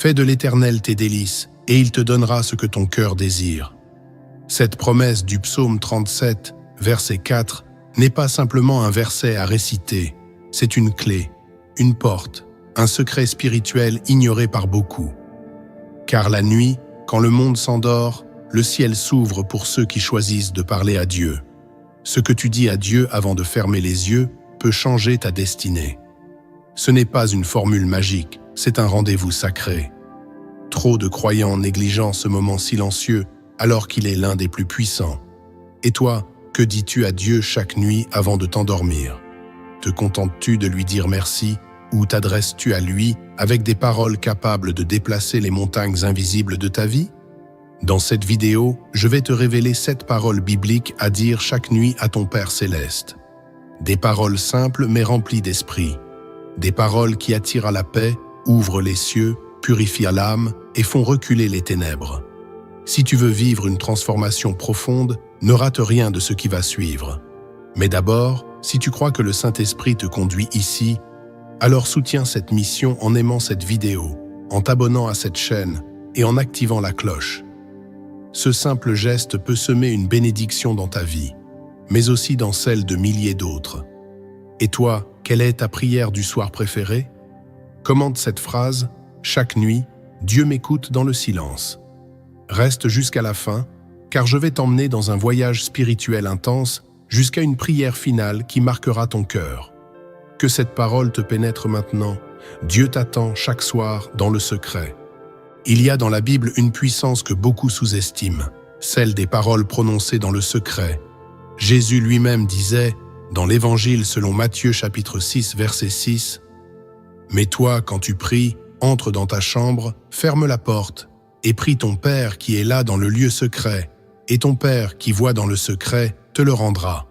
Fais de l'Éternel tes délices, et il te donnera ce que ton cœur désire. Cette promesse du psaume 37, verset 4, n'est pas simplement un verset à réciter, c'est une clé, une porte, un secret spirituel ignoré par beaucoup. Car la nuit, quand le monde s'endort, le ciel s'ouvre pour ceux qui choisissent de parler à Dieu. Ce que tu dis à Dieu avant de fermer les yeux peut changer ta destinée. Ce n'est pas une formule magique, c'est un rendez-vous sacré. Trop de croyants négligent ce moment silencieux alors qu'il est l'un des plus puissants. Et toi, que dis-tu à Dieu chaque nuit avant de t'endormir? Te contentes-tu de lui dire merci ou t'adresses-tu à lui avec des paroles capables de déplacer les montagnes invisibles de ta vie? Dans cette vidéo, je vais te révéler 7 paroles bibliques à dire chaque nuit à ton Père céleste. Des paroles simples mais remplies d'esprit. Des paroles qui attirent à la paix, ouvrent les cieux, purifient l'âme et font reculer les ténèbres. Si tu veux vivre une transformation profonde, ne rate rien de ce qui va suivre. Mais d'abord, si tu crois que le Saint-Esprit te conduit ici, alors soutiens cette mission en aimant cette vidéo, en t'abonnant à cette chaîne et en activant la cloche. Ce simple geste peut semer une bénédiction dans ta vie, mais aussi dans celle de milliers d'autres. Et toi, quelle est ta prière du soir préférée? Commente cette phrase: chaque nuit, Dieu m'écoute dans le silence. Reste jusqu'à la fin, car je vais t'emmener dans un voyage spirituel intense jusqu'à une prière finale qui marquera ton cœur. Que cette parole te pénètre maintenant. Dieu t'attend chaque soir dans le secret. Il y a dans la Bible une puissance que beaucoup sous-estiment, celle des paroles prononcées dans le secret. Jésus lui-même disait, dans l'Évangile selon Matthieu chapitre 6, verset 6, « Mais toi, quand tu pries, entre dans ta chambre, ferme la porte, et prie ton Père qui est là dans le lieu secret, et ton Père qui voit dans le secret te le rendra. »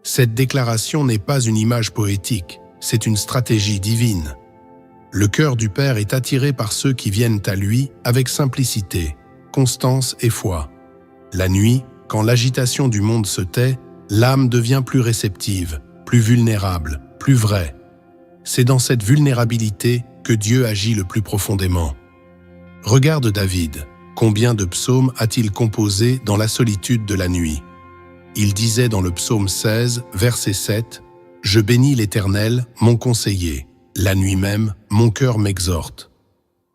Cette déclaration n'est pas une image poétique, c'est une stratégie divine. Le cœur du Père est attiré par ceux qui viennent à lui avec simplicité, constance et foi. La nuit, quand l'agitation du monde se tait, l'âme devient plus réceptive, plus vulnérable, plus vraie. C'est dans cette vulnérabilité que Dieu agit le plus profondément. Regarde David, combien de psaumes a-t-il composé dans la solitude de la nuit? Il disait dans le psaume 16, verset 7, « Je bénis l'Éternel, mon conseiller. La nuit même, mon cœur m'exhorte. »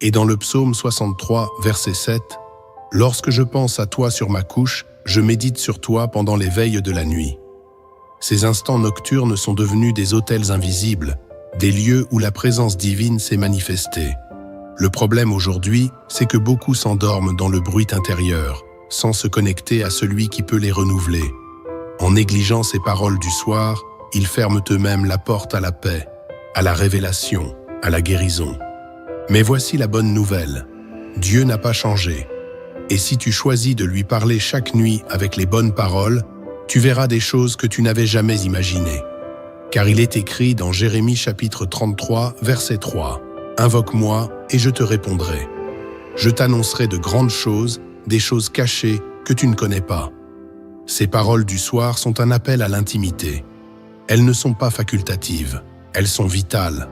Et dans le psaume 63, verset 7, « Lorsque je pense à toi sur ma couche, je médite sur toi pendant les veilles de la nuit. » Ces instants nocturnes sont devenus des autels invisibles, des lieux où la présence divine s'est manifestée. Le problème aujourd'hui, c'est que beaucoup s'endorment dans le bruit intérieur, sans se connecter à celui qui peut les renouveler. En négligeant ces paroles du soir, ils ferment eux-mêmes la porte à la paix, à la révélation, à la guérison. Mais voici la bonne nouvelle. Dieu n'a pas changé. Et si tu choisis de lui parler chaque nuit avec les bonnes paroles, tu verras des choses que tu n'avais jamais imaginées. Car il est écrit dans Jérémie chapitre 33, verset 3, « Invoque-moi et je te répondrai. Je t'annoncerai de grandes choses, des choses cachées que tu ne connais pas. » Ces paroles du soir sont un appel à l'intimité. Elles ne sont pas facultatives, elles sont vitales.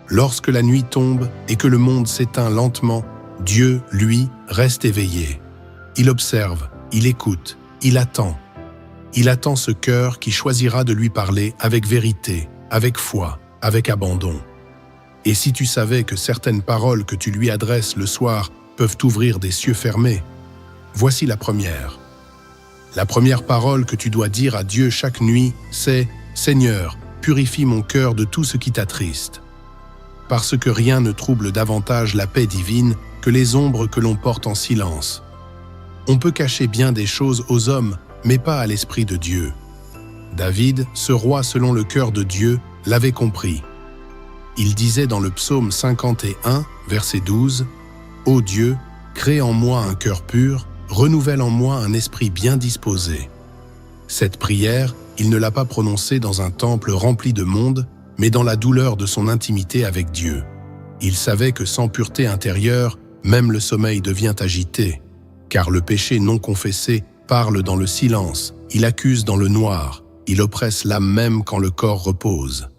Lorsque la nuit tombe et que le monde s'éteint lentement, Dieu, lui, reste éveillé. Il observe, il écoute, il attend. Il attend ce cœur qui choisira de lui parler avec vérité, avec foi, avec abandon. Et si tu savais que certaines paroles que tu lui adresses le soir peuvent ouvrir des cieux fermés, voici la première. La première parole que tu dois dire à Dieu chaque nuit, c'est « Seigneur, purifie mon cœur de tout ce qui t'attriste. » Parce que rien ne trouble davantage la paix divine que les ombres que l'on porte en silence. On peut cacher bien des choses aux hommes, mais pas à l'Esprit de Dieu. David, ce roi selon le cœur de Dieu, l'avait compris. Il disait dans le psaume 51, verset 12, « Ô Dieu, crée en moi un cœur pur, renouvelle en moi un esprit bien disposé. » Cette prière, il ne l'a pas prononcée dans un temple rempli de monde, mais dans la douleur de son intimité avec Dieu. Il savait que sans pureté intérieure, même le sommeil devient agité, car le péché non confessé parle dans le silence, il accuse dans le noir, il oppresse l'âme même quand le corps repose.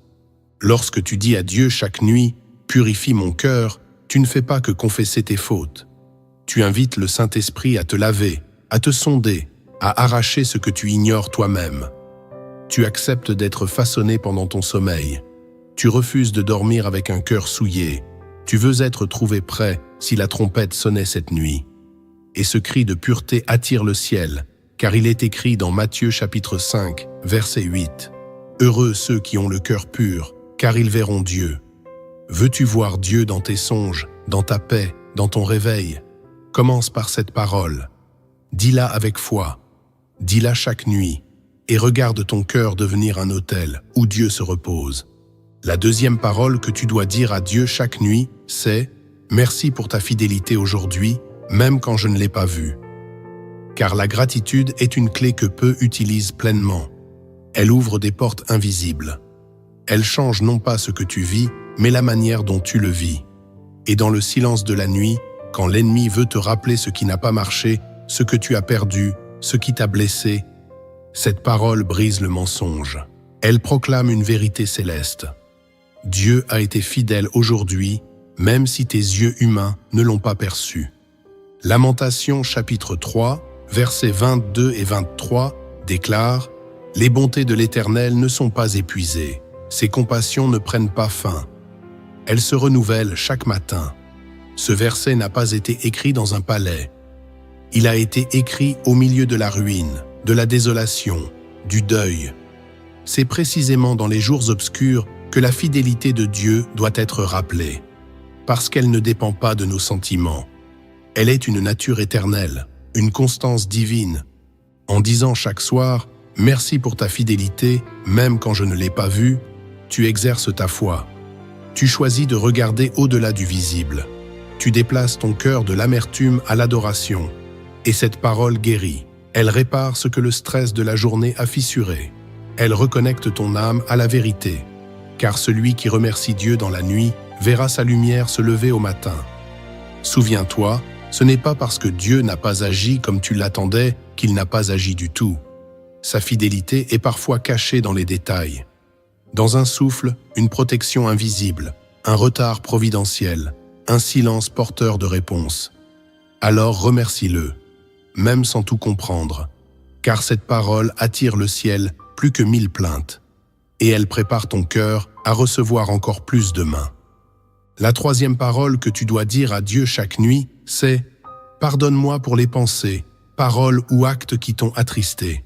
Lorsque tu dis à Dieu chaque nuit « Purifie mon cœur », tu ne fais pas que confesser tes fautes. Tu invites le Saint-Esprit à te laver, à te sonder, à arracher ce que tu ignores toi-même. Tu acceptes d'être façonné pendant ton sommeil. Tu refuses de dormir avec un cœur souillé. Tu veux être trouvé prêt si la trompette sonnait cette nuit. Et ce cri de pureté attire le ciel, car il est écrit dans Matthieu chapitre 5, verset 8. « Heureux ceux qui ont le cœur pur, car ils verront Dieu. » Veux-tu voir Dieu dans tes songes, dans ta paix, dans ton réveil? Commence par cette parole. Dis-la avec foi. Dis-la chaque nuit. Et regarde ton cœur devenir un autel où Dieu se repose. La deuxième parole que tu dois dire à Dieu chaque nuit, c'est « Merci pour ta fidélité aujourd'hui, même quand je ne l'ai pas vue. » Car la gratitude est une clé que peu utilisent pleinement. Elle ouvre des portes invisibles. Elle change non pas ce que tu vis, mais la manière dont tu le vis. Et dans le silence de la nuit, quand l'ennemi veut te rappeler ce qui n'a pas marché, ce que tu as perdu, ce qui t'a blessé, cette parole brise le mensonge. Elle proclame une vérité céleste. Dieu a été fidèle aujourd'hui, même si tes yeux humains ne l'ont pas perçu. Lamentations chapitre 3, versets 22 et 23 déclare « Les bontés de l'Éternel ne sont pas épuisées, ses compassions ne prennent pas fin. Elles se renouvellent chaque matin. » Ce verset n'a pas été écrit dans un palais. Il a été écrit au milieu de la ruine, de la désolation, du deuil. C'est précisément dans les jours obscurs que la fidélité de Dieu doit être rappelée, parce qu'elle ne dépend pas de nos sentiments. Elle est une nature éternelle, une constance divine. En disant chaque soir « Merci pour ta fidélité, même quand je ne l'ai pas vue », tu exerces ta foi. Tu choisis de regarder au-delà du visible. Tu déplaces ton cœur de l'amertume à l'adoration. Et cette parole guérit. Elle répare ce que le stress de la journée a fissuré. Elle reconnecte ton âme à la vérité. Car celui qui remercie Dieu dans la nuit verra sa lumière se lever au matin. Souviens-toi, ce n'est pas parce que Dieu n'a pas agi comme tu l'attendais qu'il n'a pas agi du tout. Sa fidélité est parfois cachée dans les détails. Dans un souffle, une protection invisible, un retard providentiel, un silence porteur de réponse. Alors remercie-le, même sans tout comprendre, car cette parole attire le ciel plus que 1000 plaintes, et elle prépare ton cœur à recevoir encore plus demain. La troisième parole que tu dois dire à Dieu chaque nuit, c'est « Pardonne-moi pour les pensées, paroles ou actes qui t'ont attristé. »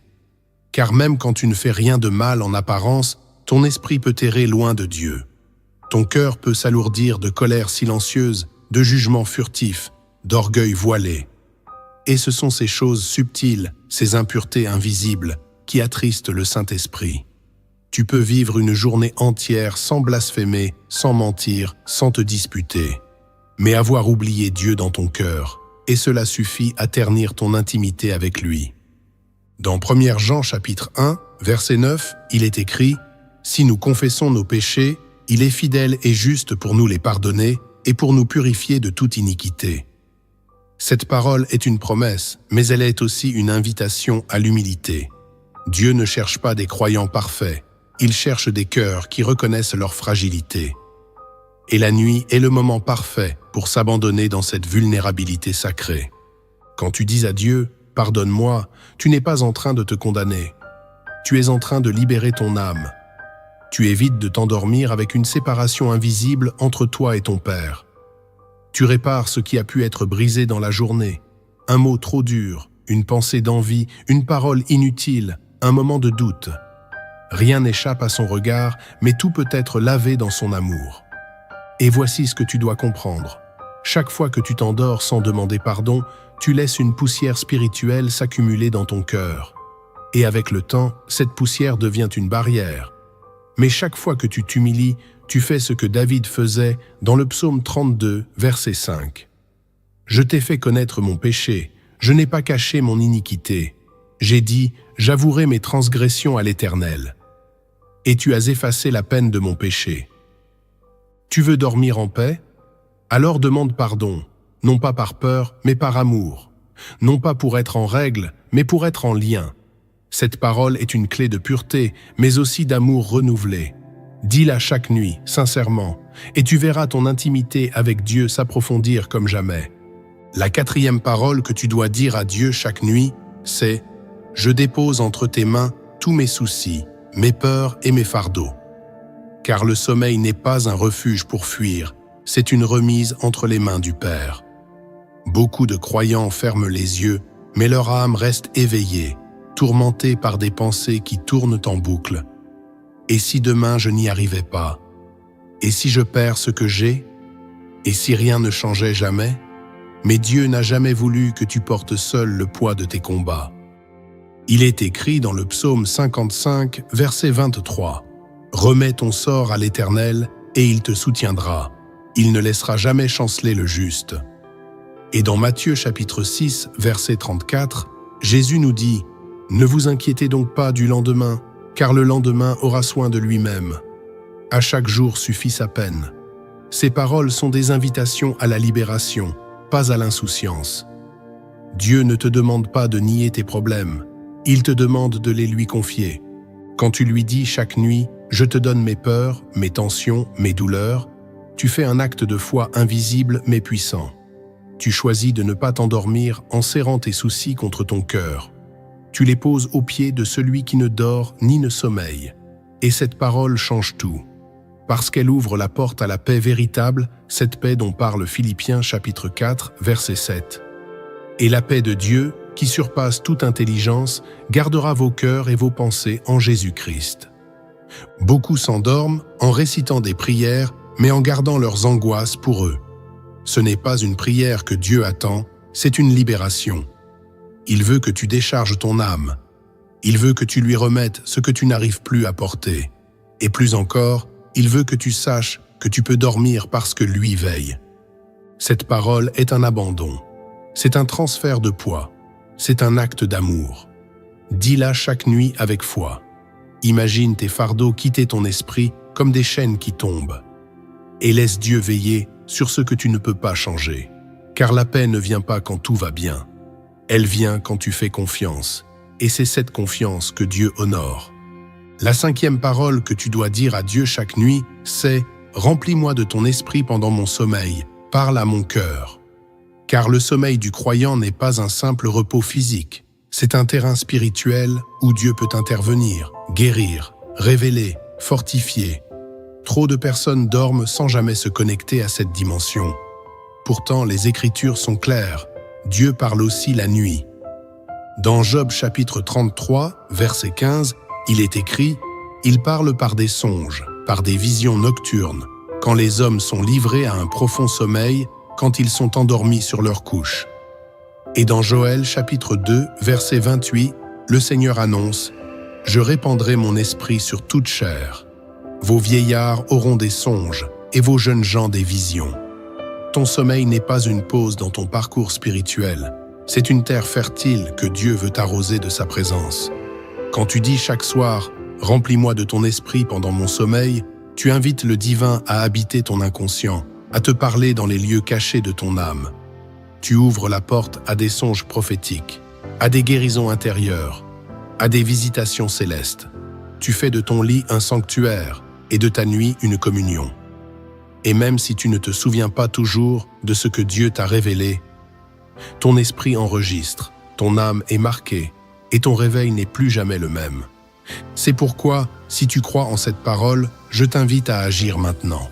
Car même quand tu ne fais rien de mal en apparence, ton esprit peut errer loin de Dieu. Ton cœur peut s'alourdir de colère silencieuse, de jugement furtif, d'orgueil voilé. Et ce sont ces choses subtiles, ces impuretés invisibles, qui attristent le Saint-Esprit. Tu peux vivre une journée entière sans blasphémer, sans mentir, sans te disputer, mais avoir oublié Dieu dans ton cœur, et cela suffit à ternir ton intimité avec lui. Dans 1 Jean chapitre 1, verset 9, il est écrit « Si nous confessons nos péchés, il est fidèle et juste pour nous les pardonner et pour nous purifier de toute iniquité. » Cette parole est une promesse, mais elle est aussi une invitation à l'humilité. Dieu ne cherche pas des croyants parfaits, il cherche des cœurs qui reconnaissent leur fragilité. Et la nuit est le moment parfait pour s'abandonner dans cette vulnérabilité sacrée. Quand tu dis à Dieu « Pardonne-moi », tu n'es pas en train de te condamner. Tu es en train de libérer ton âme. Tu évites de t'endormir avec une séparation invisible entre toi et ton Père. Tu répares ce qui a pu être brisé dans la journée. Un mot trop dur, une pensée d'envie, une parole inutile, un moment de doute. Rien n'échappe à son regard, mais tout peut être lavé dans son amour. Et voici ce que tu dois comprendre. Chaque fois que tu t'endors sans demander pardon, tu laisses une poussière spirituelle s'accumuler dans ton cœur. Et avec le temps, cette poussière devient une barrière. Mais chaque fois que tu t'humilies, tu fais ce que David faisait dans le psaume 32, verset 5. « Je t'ai fait connaître mon péché, je n'ai pas caché mon iniquité. J'ai dit, j'avouerai mes transgressions à l'Éternel. Et tu as effacé la peine de mon péché. Tu veux dormir en paix? Alors demande pardon, non pas par peur, mais par amour. Non pas pour être en règle, mais pour être en lien. Cette parole est une clé de pureté, mais aussi d'amour renouvelé. Dis-la chaque nuit, sincèrement, et tu verras ton intimité avec Dieu s'approfondir comme jamais. La quatrième parole que tu dois dire à Dieu chaque nuit, c'est « Je dépose entre tes mains tous mes soucis, mes peurs et mes fardeaux. » Car le sommeil n'est pas un refuge pour fuir, c'est une remise entre les mains du Père. Beaucoup de croyants ferment les yeux, mais leur âme reste éveillée, tourmentée par des pensées qui tournent en boucle. Et si demain je n'y arrivais pas? Et si je perds ce que j'ai? Et si rien ne changeait jamais? Mais Dieu n'a jamais voulu que tu portes seul le poids de tes combats. Il est écrit dans le psaume 55, verset 23. « Remets ton sort à l'Éternel, et il te soutiendra. Il ne laissera jamais chanceler le juste. » Et dans Matthieu chapitre 6, verset 34, Jésus nous dit « Ne vous inquiétez donc pas du lendemain, car le lendemain aura soin de lui-même. À chaque jour suffit sa peine. » Ces paroles sont des invitations à la libération, pas à l'insouciance. Dieu ne te demande pas de nier tes problèmes, il te demande de les lui confier. Quand tu lui dis chaque nuit « Je te donne mes peurs, mes tensions, mes douleurs », tu fais un acte de foi invisible mais puissant. Tu choisis de ne pas t'endormir en serrant tes soucis contre ton cœur. Tu les poses aux pieds de celui qui ne dort ni ne sommeille. Et cette parole change tout. Parce qu'elle ouvre la porte à la paix véritable, cette paix dont parle Philippiens chapitre 4, verset 7. Et la paix de Dieu, qui surpasse toute intelligence, gardera vos cœurs et vos pensées en Jésus-Christ. Beaucoup s'endorment en récitant des prières, mais en gardant leurs angoisses pour eux. Ce n'est pas une prière que Dieu attend, c'est une libération. Il veut que tu décharges ton âme. Il veut que tu lui remettes ce que tu n'arrives plus à porter. Et plus encore, il veut que tu saches que tu peux dormir parce que lui veille. Cette parole est un abandon. C'est un transfert de poids. C'est un acte d'amour. Dis-la chaque nuit avec foi. Imagine tes fardeaux quitter ton esprit comme des chaînes qui tombent. Et laisse Dieu veiller sur ce que tu ne peux pas changer. Car la paix ne vient pas quand tout va bien. Elle vient quand tu fais confiance. Et c'est cette confiance que Dieu honore. La cinquième parole que tu dois dire à Dieu chaque nuit, c'est « Remplis-moi de ton esprit pendant mon sommeil, parle à mon cœur. » Car le sommeil du croyant n'est pas un simple repos physique. C'est un terrain spirituel où Dieu peut intervenir, guérir, révéler, fortifier. Trop de personnes dorment sans jamais se connecter à cette dimension. Pourtant, les Écritures sont claires. Dieu parle aussi la nuit. Dans Job chapitre 33, verset 15, il est écrit « Il parle par des songes, par des visions nocturnes, quand les hommes sont livrés à un profond sommeil, quand ils sont endormis sur leur couche. » Et dans Joël chapitre 2, verset 28, le Seigneur annonce « Je répandrai mon esprit sur toute chair. Vos vieillards auront des songes et vos jeunes gens des visions. » Ton sommeil n'est pas une pause dans ton parcours spirituel. C'est une terre fertile que Dieu veut arroser de sa présence. Quand tu dis chaque soir « Remplis-moi de ton esprit pendant mon sommeil », tu invites le divin à habiter ton inconscient, à te parler dans les lieux cachés de ton âme. Tu ouvres la porte à des songes prophétiques, à des guérisons intérieures, à des visitations célestes. Tu fais de ton lit un sanctuaire et de ta nuit une communion. Et même si tu ne te souviens pas toujours de ce que Dieu t'a révélé, ton esprit enregistre, ton âme est marquée et ton réveil n'est plus jamais le même. C'est pourquoi, si tu crois en cette parole, je t'invite à agir maintenant.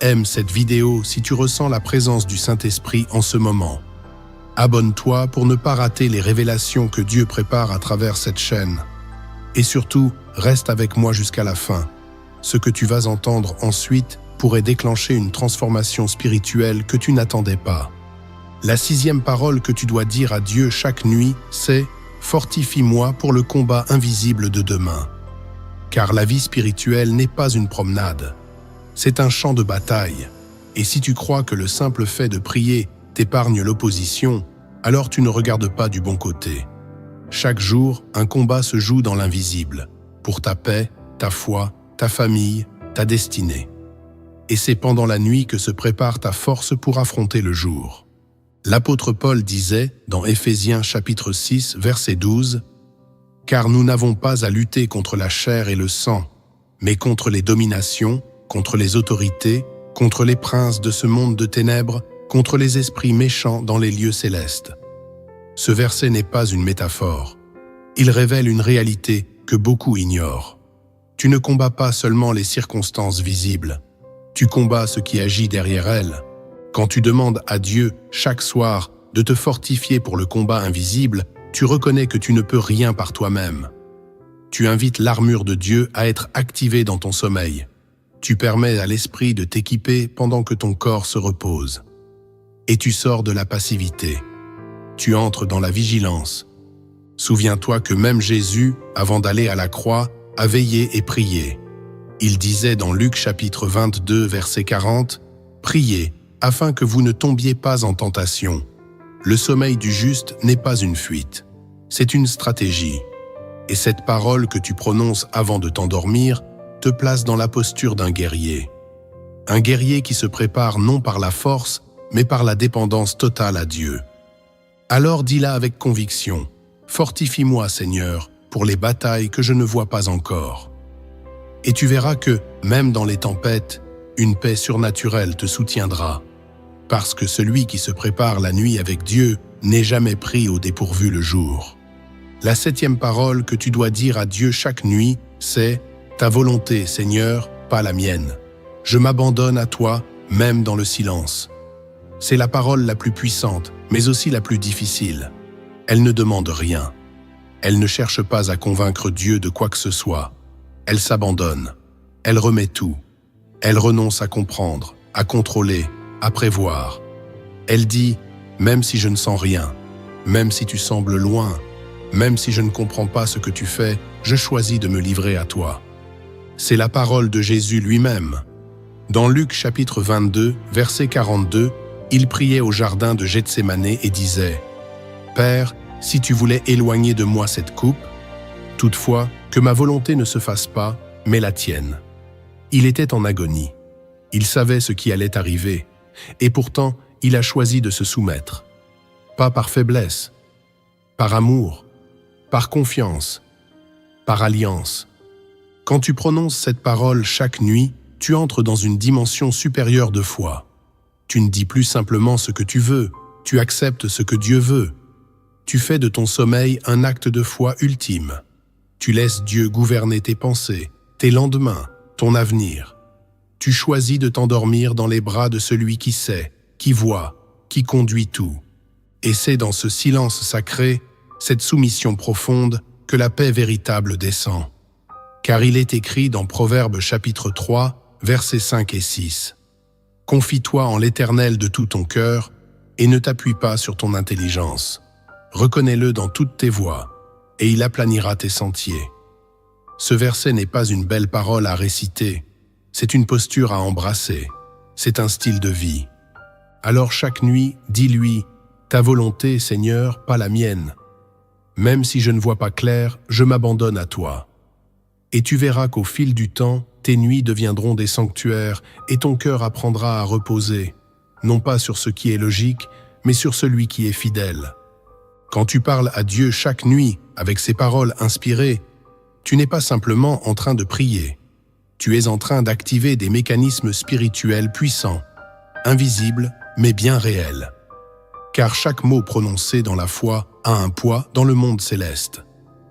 Aime cette vidéo si tu ressens la présence du Saint-Esprit en ce moment. Abonne-toi pour ne pas rater les révélations que Dieu prépare à travers cette chaîne. Et surtout, reste avec moi jusqu'à la fin. Ce que tu vas entendre ensuite pourrait déclencher une transformation spirituelle que tu n'attendais pas. La sixième parole que tu dois dire à Dieu chaque nuit, c'est « Fortifie-moi pour le combat invisible de demain ». Car la vie spirituelle n'est pas une promenade. C'est un champ de bataille. Et si tu crois que le simple fait de prier t'épargne l'opposition, alors tu ne regardes pas du bon côté. Chaque jour, un combat se joue dans l'invisible, pour ta paix, ta foi, ta famille, ta destinée. Et c'est pendant la nuit que se prépare ta force pour affronter le jour. L'apôtre Paul disait, dans Éphésiens chapitre 6, verset 12, « Car nous n'avons pas à lutter contre la chair et le sang, mais contre les dominations, contre les autorités, contre les princes de ce monde de ténèbres, contre les esprits méchants dans les lieux célestes. Ce verset n'est pas une métaphore. Il révèle une réalité que beaucoup ignorent. Tu ne combats pas seulement les circonstances visibles, tu combats ce qui agit derrière elles. Quand tu demandes à Dieu chaque soir de te fortifier pour le combat invisible, tu reconnais que tu ne peux rien par toi-même. Tu invites l'armure de Dieu à être activée dans ton sommeil. Tu permets à l'esprit de t'équiper pendant que ton corps se repose. Et tu sors de la passivité. Tu entres dans la vigilance. Souviens-toi que même Jésus, avant d'aller à la croix, a veillé et prié. Il disait dans Luc chapitre 22, verset 40, « Priez, afin que vous ne tombiez pas en tentation. Le sommeil du juste n'est pas une fuite, c'est une stratégie. Et cette parole que tu prononces avant de t'endormir te place dans la posture d'un guerrier. Un guerrier qui se prépare non par la force, mais par la dépendance totale à Dieu. Alors dis-la avec conviction, « Fortifie-moi, Seigneur, pour les batailles que je ne vois pas encore. » Et tu verras que, même dans les tempêtes, une paix surnaturelle te soutiendra. Parce que celui qui se prépare la nuit avec Dieu n'est jamais pris au dépourvu le jour. La 7e parole que tu dois dire à Dieu chaque nuit, c'est « Ta volonté, Seigneur, pas la mienne. Je m'abandonne à toi, même dans le silence. » C'est la parole la plus puissante, mais aussi la plus difficile. Elle ne demande rien. Elle ne cherche pas à convaincre Dieu de quoi que ce soit. Elle s'abandonne. Elle remet tout. Elle renonce à comprendre, à contrôler, à prévoir. Elle dit « Même si je ne sens rien, même si tu sembles loin, même si je ne comprends pas ce que tu fais, je choisis de me livrer à toi. » C'est la parole de Jésus lui-même. Dans Luc chapitre 22, verset 42, il priait au jardin de Gethsémane et disait « Père, si tu voulais éloigner de moi cette coupe, toutefois, que ma volonté ne se fasse pas, mais la tienne. » Il était en agonie. Il savait ce qui allait arriver, et pourtant, il a choisi de se soumettre. Pas par faiblesse, par amour, par confiance, par alliance. Quand tu prononces cette parole chaque nuit, tu entres dans une dimension supérieure de foi. Tu ne dis plus simplement ce que tu veux, tu acceptes ce que Dieu veut. Tu fais de ton sommeil un acte de foi ultime. Tu laisses Dieu gouverner tes pensées, tes lendemains, ton avenir. Tu choisis de t'endormir dans les bras de celui qui sait, qui voit, qui conduit tout. Et c'est dans ce silence sacré, cette soumission profonde, que la paix véritable descend. Car il est écrit dans Proverbes chapitre 3, versets 5 et 6. « Confie-toi en l'Éternel de tout ton cœur et ne t'appuie pas sur ton intelligence. Reconnais-le dans toutes tes voies et il aplanira tes sentiers. » Ce verset n'est pas une belle parole à réciter, c'est une posture à embrasser, c'est un style de vie. Alors chaque nuit, dis-lui « Ta volonté, Seigneur, pas la mienne. Même si je ne vois pas clair, je m'abandonne à toi. » Et tu verras qu'au fil du temps, tes nuits deviendront des sanctuaires et ton cœur apprendra à reposer, non pas sur ce qui est logique, mais sur celui qui est fidèle. Quand tu parles à Dieu chaque nuit avec ces paroles inspirées, tu n'es pas simplement en train de prier. Tu es en train d'activer des mécanismes spirituels puissants, invisibles mais bien réels. Car chaque mot prononcé dans la foi a un poids dans le monde céleste.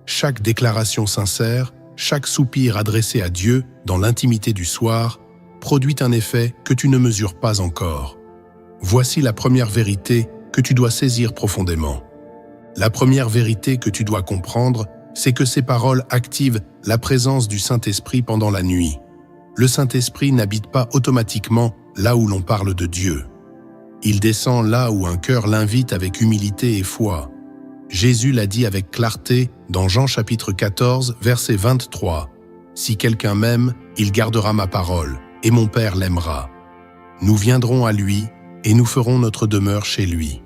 Chaque déclaration sincère, chaque soupir adressé à Dieu dans l'intimité du soir produit un effet que tu ne mesures pas encore. Voici la première vérité que tu dois saisir profondément. La première vérité que tu dois comprendre, c'est que ces paroles activent la présence du Saint-Esprit pendant la nuit. Le Saint-Esprit n'habite pas automatiquement là où l'on parle de Dieu. Il descend là où un cœur l'invite avec humilité et foi. Jésus l'a dit avec clarté dans Jean chapitre 14, verset 23. « Si quelqu'un m'aime, il gardera ma parole, et mon Père l'aimera. Nous viendrons à lui, et nous ferons notre demeure chez lui. »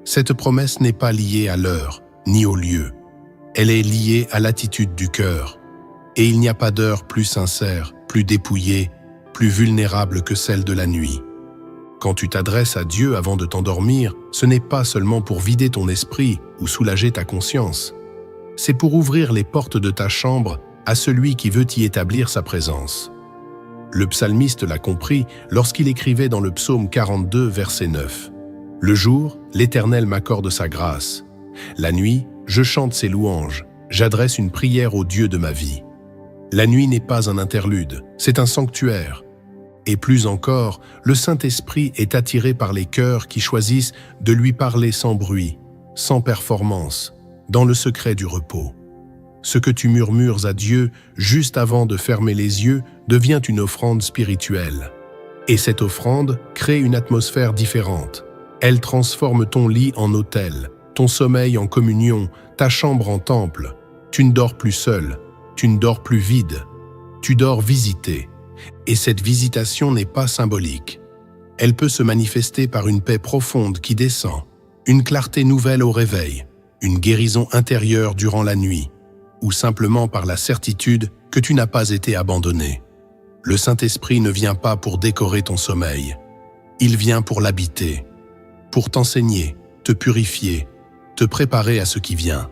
Cette promesse n'est pas liée à l'heure, ni au lieu. Elle est liée à l'attitude du cœur. Et il n'y a pas d'heure plus sincère, plus dépouillée, plus vulnérable que celle de la nuit. Quand tu t'adresses à Dieu avant de t'endormir, ce n'est pas seulement pour vider ton esprit ou soulager ta conscience. C'est pour ouvrir les portes de ta chambre à celui qui veut y établir sa présence. Le psalmiste l'a compris lorsqu'il écrivait dans le psaume 42, verset 9. « Le jour, l'Éternel m'accorde sa grâce. La nuit, je chante ses louanges, j'adresse une prière au Dieu de ma vie. » La nuit n'est pas un interlude, c'est un sanctuaire. Et plus encore, le Saint-Esprit est attiré par les cœurs qui choisissent de lui parler sans bruit, sans performance, dans le secret du repos. Ce que tu murmures à Dieu juste avant de fermer les yeux devient une offrande spirituelle. Et cette offrande crée une atmosphère différente. Elle transforme ton lit en autel, ton sommeil en communion, ta chambre en temple. Tu ne dors plus seul, tu ne dors plus vide, tu dors visité. Et cette visitation n'est pas symbolique. Elle peut se manifester par une paix profonde qui descend, une clarté nouvelle au réveil, une guérison intérieure durant la nuit, ou simplement par la certitude que tu n'as pas été abandonné. Le Saint-Esprit ne vient pas pour décorer ton sommeil. Il vient pour l'habiter, pour t'enseigner, te purifier, te préparer à ce qui vient.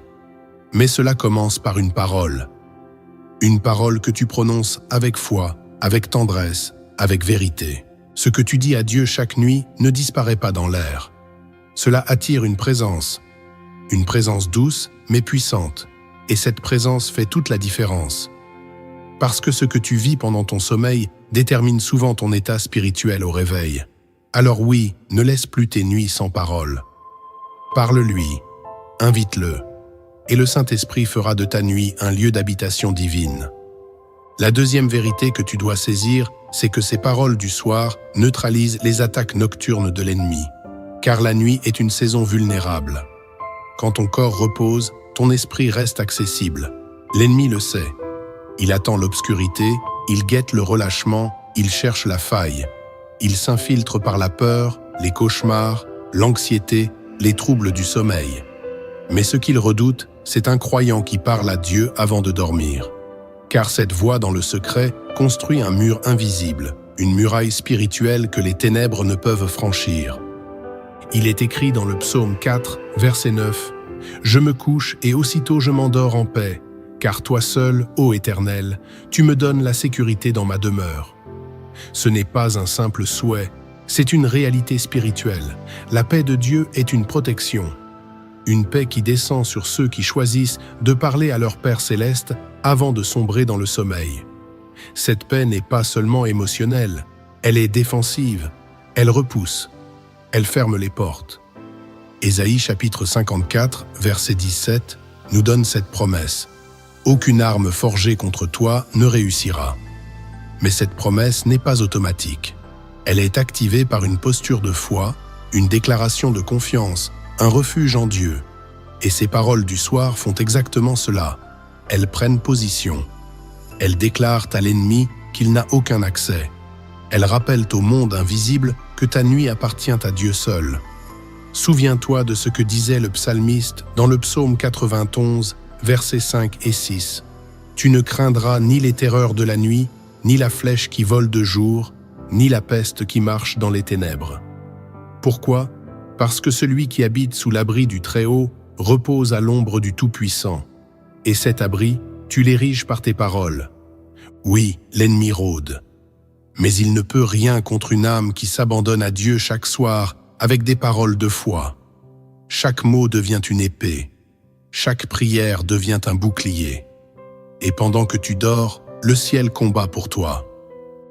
Mais cela commence par une parole que tu prononces avec foi, avec tendresse, avec vérité. Ce que tu dis à Dieu chaque nuit ne disparaît pas dans l'air. Cela attire une présence douce mais puissante, et cette présence fait toute la différence. Parce que ce que tu vis pendant ton sommeil détermine souvent ton état spirituel au réveil. Alors oui, ne laisse plus tes nuits sans parole. Parle-lui, invite-le, et le Saint-Esprit fera de ta nuit un lieu d'habitation divine. La deuxième vérité que tu dois saisir, c'est que ces paroles du soir neutralisent les attaques nocturnes de l'ennemi. Car la nuit est une saison vulnérable. Quand ton corps repose, ton esprit reste accessible. L'ennemi le sait. Il attend l'obscurité, il guette le relâchement, il cherche la faille. Il s'infiltre par la peur, les cauchemars, l'anxiété, les troubles du sommeil. Mais ce qu'il redoute, c'est un croyant qui parle à Dieu avant de dormir. Car cette voix dans le secret construit un mur invisible, une muraille spirituelle que les ténèbres ne peuvent franchir. Il est écrit dans le psaume 4, verset 9, « Je me couche et aussitôt je m'endors en paix, car toi seul, ô Éternel, tu me donnes la sécurité dans ma demeure. » Ce n'est pas un simple souhait, c'est une réalité spirituelle. La paix de Dieu est une protection. Une paix qui descend sur ceux qui choisissent de parler à leur Père céleste avant de sombrer dans le sommeil. Cette paix n'est pas seulement émotionnelle, elle est défensive, elle repousse, elle ferme les portes. Ésaïe chapitre 54, verset 17, nous donne cette promesse. « Aucune arme forgée contre toi ne réussira. » Mais cette promesse n'est pas automatique. Elle est activée par une posture de foi, une déclaration de confiance, un refuge en Dieu. Et ces paroles du soir font exactement cela. Elles prennent position. Elles déclarent à l'ennemi qu'il n'a aucun accès. Elles rappellent au monde invisible que ta nuit appartient à Dieu seul. Souviens-toi de ce que disait le psalmiste dans le psaume 91, versets 5 et 6. « Tu ne craindras ni les terreurs de la nuit, ni la flèche qui vole de jour, ni la peste qui marche dans les ténèbres. » Pourquoi ? Parce que celui qui habite sous l'abri du Très-Haut repose à l'ombre du Tout-Puissant. Et cet abri, tu l'ériges par tes paroles. Oui, l'ennemi rôde. Mais il ne peut rien contre une âme qui s'abandonne à Dieu chaque soir avec des paroles de foi. Chaque mot devient une épée. Chaque prière devient un bouclier. Et pendant que tu dors, le ciel combat pour toi.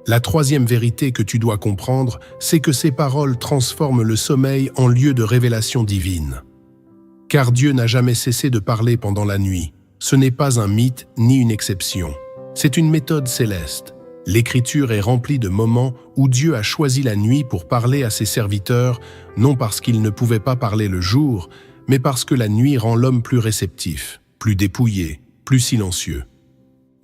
La troisième vérité que tu dois comprendre, c'est que ces paroles transforment le sommeil en lieu de révélation divine. Car Dieu n'a jamais cessé de parler pendant la nuit. Ce n'est pas un mythe ni une exception. C'est une méthode céleste. L'Écriture est remplie de moments où Dieu a choisi la nuit pour parler à ses serviteurs, non parce qu'il ne pouvait pas parler le jour, mais parce que la nuit rend l'homme plus réceptif, plus dépouillé, plus silencieux.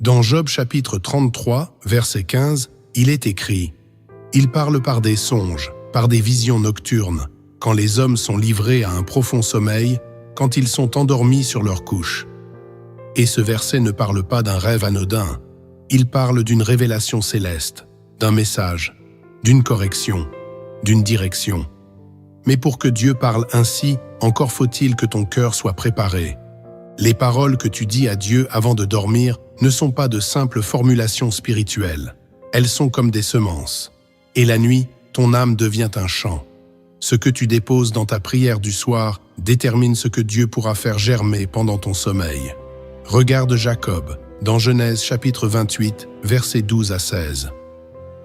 Dans Job chapitre 33, verset 15, il est écrit « Il parle par des songes, par des visions nocturnes, quand les hommes sont livrés à un profond sommeil, quand ils sont endormis sur leur couche. » Et ce verset ne parle pas d'un rêve anodin, il parle d'une révélation céleste, d'un message, d'une correction, d'une direction. Mais pour que Dieu parle ainsi, encore faut-il que ton cœur soit préparé. Les paroles que tu dis à Dieu avant de dormir ne sont pas de simples formulations spirituelles. Elles sont comme des semences. Et la nuit, ton âme devient un champ. Ce que tu déposes dans ta prière du soir détermine ce que Dieu pourra faire germer pendant ton sommeil. Regarde Jacob, dans Genèse chapitre 28, versets 12 à 16.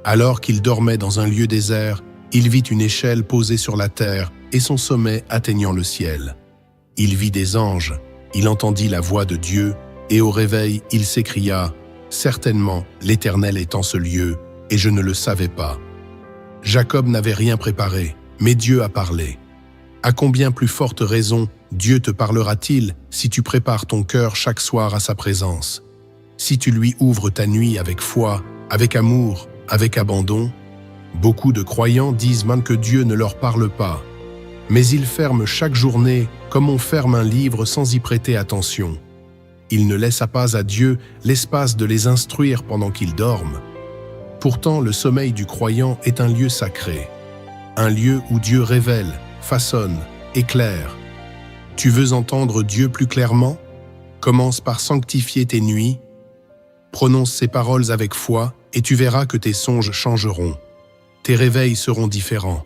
Alors qu'il dormait dans un lieu désert, il vit une échelle posée sur la terre et son sommet atteignant le ciel. Il vit des anges, il entendit la voix de Dieu, et au réveil, il s'écria « Certainement, l'Éternel est en ce lieu, et je ne le savais pas. » Jacob n'avait rien préparé, mais Dieu a parlé. À combien plus forte raison Dieu te parlera-t-il si tu prépares ton cœur chaque soir à sa présence? Si tu lui ouvres ta nuit avec foi, avec amour, avec abandon? Beaucoup de croyants disent même que Dieu ne leur parle pas. Mais ils ferment chaque journée comme on ferme un livre sans y prêter attention. Il ne laissa pas à Dieu l'espace de les instruire pendant qu'ils dorment. Pourtant, le sommeil du croyant est un lieu sacré, un lieu où Dieu révèle, façonne, éclaire. Tu veux entendre Dieu plus clairement? Commence par sanctifier tes nuits. Prononce ces paroles avec foi et tu verras que tes songes changeront. Tes réveils seront différents.